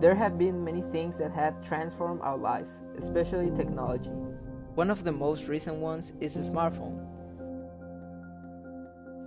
There have been many things that have transformed our lives, especially technology. One of the most recent ones is the smartphone.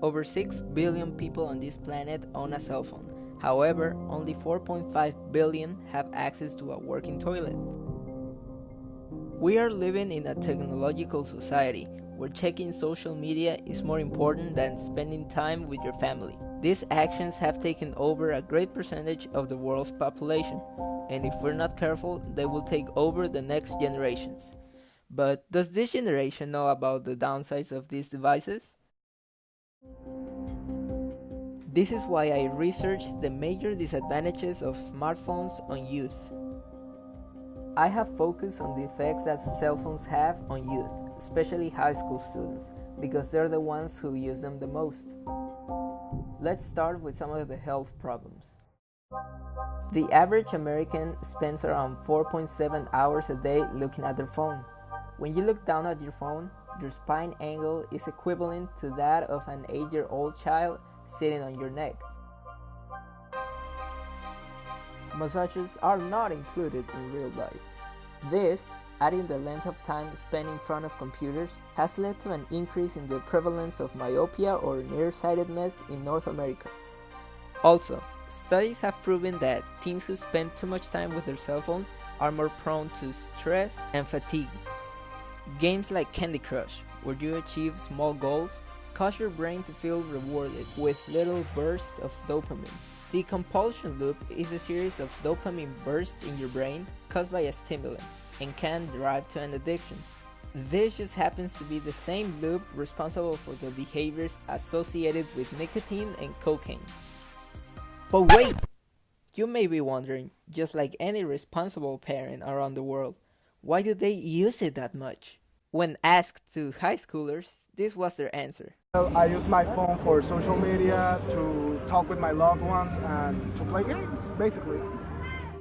Over 6 billion people on this planet own a cell phone. However, only 4.5 billion have access to a working toilet. We are living in a technological society where checking social media is more important than spending time with your family. These actions have taken over a great percentage of the world's population, and if we're not careful, they will take over the next generations. But does this generation know about the downsides of these devices? This is why I researched the major disadvantages of smartphones on youth. I have focused on the effects that cell phones have on youth, especially high school students, because they're the ones who use them the most. Let's start with some of the health problems. The average American spends around 4.7 hours a day looking at their phone. When you look down at your phone, your spine angle is equivalent to that of an 8-year-old child sitting on your neck. Massages are not included in real life. This, adding the length of time spent in front of computers, has led to an increase in the prevalence of myopia or nearsightedness in North America. Also, studies have proven that teens who spend too much time with their cell phones are more prone to stress and fatigue. Games like Candy Crush, where you achieve small goals, cause your brain to feel rewarded with little bursts of dopamine. The compulsion loop is a series of dopamine bursts in your brain caused by a stimulant and can drive to an addiction. This just happens to be the same loop responsible for the behaviors associated with nicotine and cocaine. But wait! You may be wondering, just like any responsible parent around the world, why do they use it that much? When asked to high schoolers, this was their answer. I use my phone for social media, to talk with my loved ones, and to play games, basically.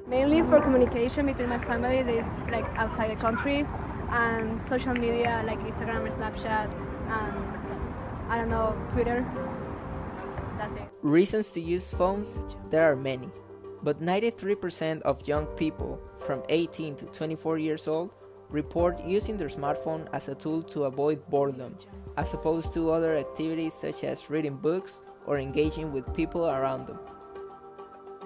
Mainly for communication between my family that is like outside the country, and social media like Instagram or Snapchat, and I don't know, Twitter. That's it. Reasons to use phones? There are many. But 93% of young people from 18 to 24 years old report using their smartphone as a tool to avoid boredom, as opposed to other activities such as reading books or engaging with people around them.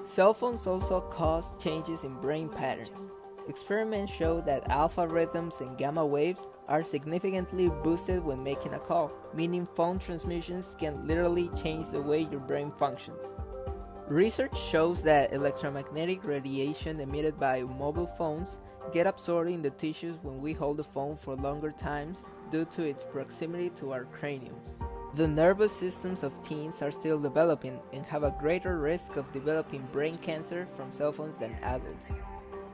Cell phones also cause changes in brain patterns. Experiments show that alpha rhythms and gamma waves are significantly boosted when making a call, meaning phone transmissions can literally change the way your brain functions. Research shows that electromagnetic radiation emitted by mobile phones get absorbed in the tissues when we hold the phone for longer times due to its proximity to our craniums. The nervous systems of teens are still developing and have a greater risk of developing brain cancer from cell phones than adults.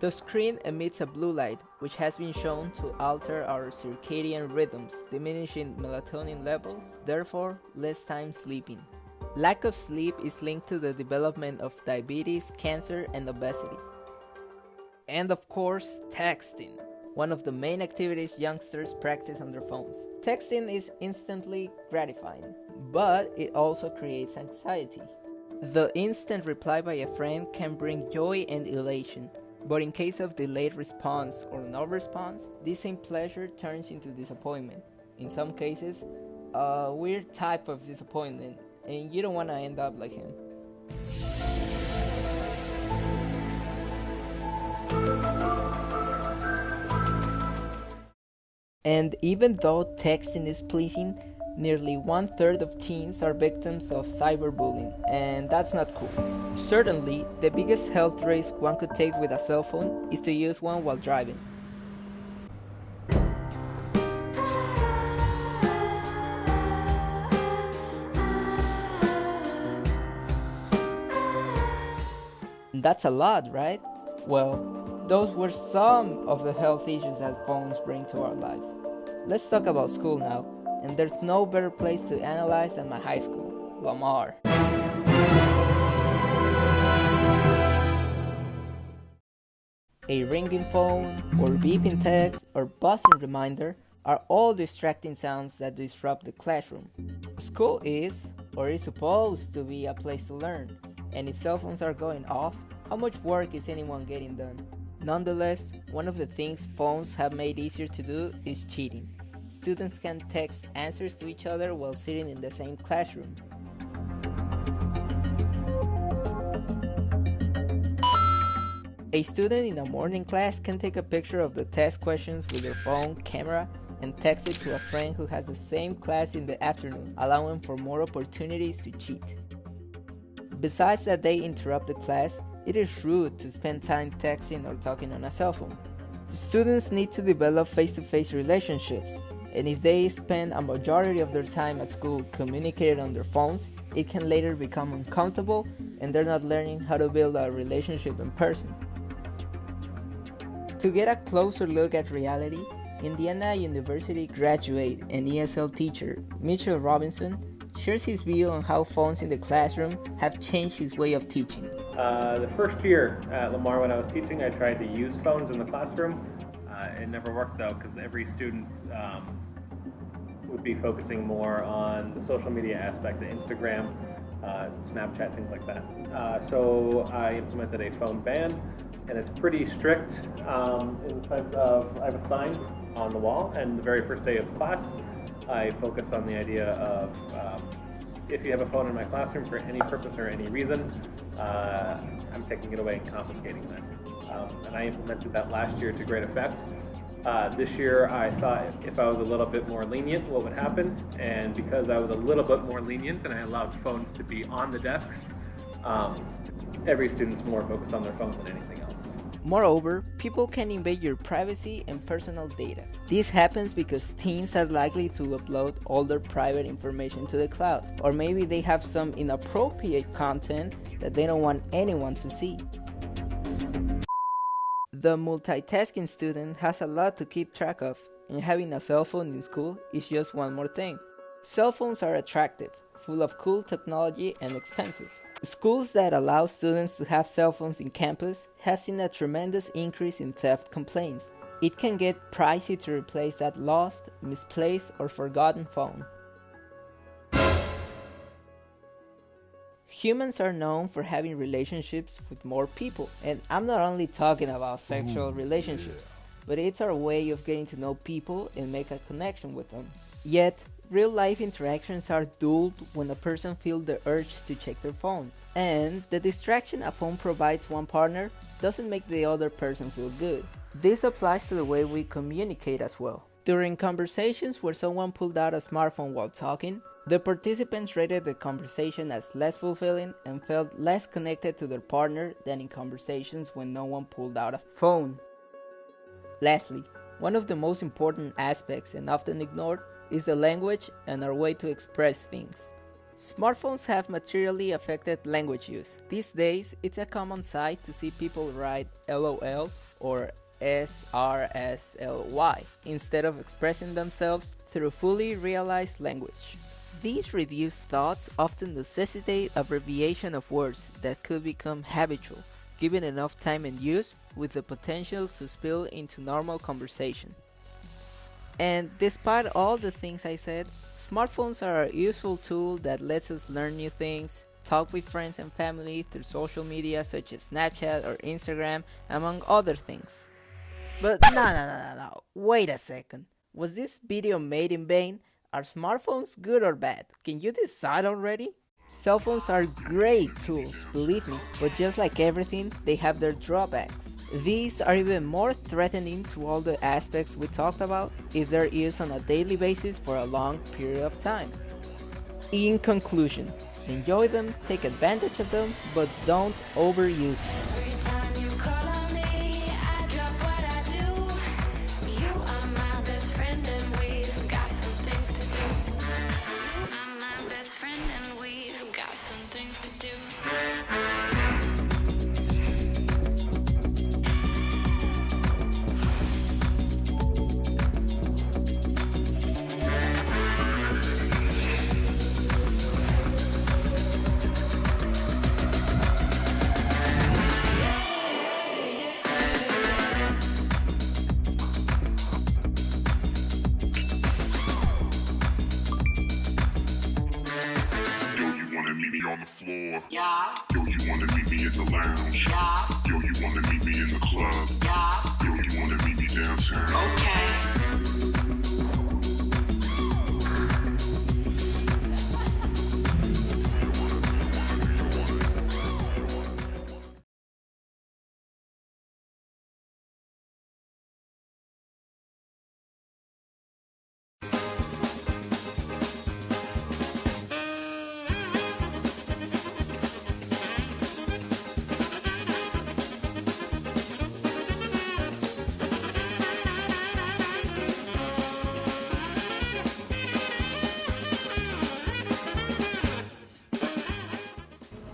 The screen emits a blue light, which has been shown to alter our circadian rhythms, diminishing melatonin levels, therefore less time sleeping. Lack of sleep is linked to the development of diabetes, cancer, and obesity. And of course, texting, one of the main activities youngsters practice on their phones. Texting is instantly gratifying, but it also creates anxiety. The instant reply by a friend can bring joy and elation, but in case of delayed response or no response, this same pleasure turns into disappointment. In some cases, a weird type of disappointment, and you don't want to end up like him. And even though texting is pleasing, nearly 1/3 of teens are victims of cyberbullying, and that's not cool. Certainly, the biggest health risk one could take with a cell phone is to use one while driving. That's a lot, right? Well, those were some of the health issues that phones bring to our lives. Let's talk about school now, and there's no better place to analyze than my high school, Lamar. A ringing phone, or beeping text, or buzzing reminder are all distracting sounds that disrupt the classroom. School is, or is supposed to be, a place to learn, and if cell phones are going off, How much work is anyone getting done? Nonetheless, one of the things phones have made easier to do is cheating. Students can text answers to each other while sitting in the same classroom. A student in a morning class can take a picture of the test questions with their phone camera and text it to a friend who has the same class in the afternoon, allowing for more opportunities to cheat. Besides that they interrupt the class, it is rude to spend time texting or talking on a cell phone. Students need to develop face-to-face relationships, and if they spend a majority of their time at school communicating on their phones, it can later become uncomfortable and they're not learning how to build a relationship in person. To get a closer look at reality, Indiana University graduate and ESL teacher Mitchell Robinson shares his view on how phones in the classroom have changed his way of teaching. The first year at Lamar when I was teaching, I tried to use phones in the classroom. It never worked though, because every student would be focusing more on the social media aspect, the Instagram, Snapchat, things like that. So I implemented a phone ban, and it's pretty strict in the sense of I have a sign on the wall, and the very first day of class, I focus on the idea of if you have a phone in my classroom for any purpose or any reason, I'm taking it away and confiscating that. And I implemented that last year to great effect. This year I thought if I was a little bit more lenient, what would happen? And because I was a little bit more lenient and I allowed phones to be on the desks, every student's more focused on their phones than anything else. Moreover, people can invade your privacy and personal data. This happens because teens are likely to upload all their private information to the cloud, or maybe they have some inappropriate content that they don't want anyone to see. The multitasking student has a lot to keep track of, and having a cell phone in school is just one more thing. Cell phones are attractive, full of cool technology, and expensive. Schools that allow students to have cell phones in campus have seen a tremendous increase in theft complaints. It can get pricey to replace that lost, misplaced, or forgotten phone. Humans are known for having relationships with more people, and I'm not only talking about sexual relationships, but it's our way of getting to know people and make a connection with them. Yet, real-life interactions are dulled when a person feels the urge to check their phone, and the distraction a phone provides one partner doesn't make the other person feel good. This applies to the way we communicate as well. During conversations where someone pulled out a smartphone while talking, the participants rated the conversation as less fulfilling and felt less connected to their partner than in conversations when no one pulled out a phone. Lastly, one of the most important aspects and often ignored is the language and our way to express things. Smartphones have materially affected language use. These days, it's a common sight to see people write LOL or SRSLY instead of expressing themselves through fully realized language. These reduced thoughts often necessitate abbreviation of words that could become habitual, given enough time and use, with the potential to spill into normal conversation. And despite all the things I said, smartphones are a useful tool that lets us learn new things, talk with friends and family through social media such as Snapchat or Instagram, among other things. But no, wait a second. Was this video made in vain? Are smartphones good or bad? Can you decide already? Cell phones are great tools, believe me, but just like everything, they have their drawbacks. These are even more threatening to all the aspects we talked about if they're used on a daily basis for a long period of time. In conclusion, enjoy them, take advantage of them, but don't overuse them. on the floor. Yeah. Yo, you wanna meet me at the lounge? Yeah. Yo, you wanna meet me in the club? Yeah. Yo, you wanna meet me downtown? Okay.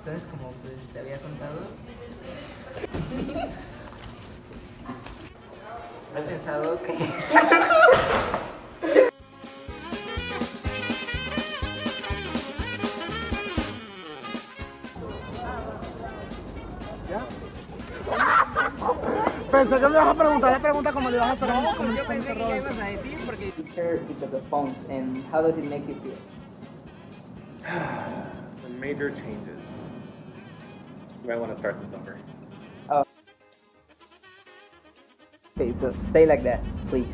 Entonces, como pues te había contado, he pensado que... Pensé que me ibas a preguntar la pregunta como le ibas a hacer a No, yo pensé que ya ibas a decir porque... Teacher because of phones, and how does it make you feel? The major changes. You might want to start this over. Okay, so stay like that, please.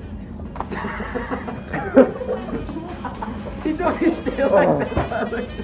He told me stay like that.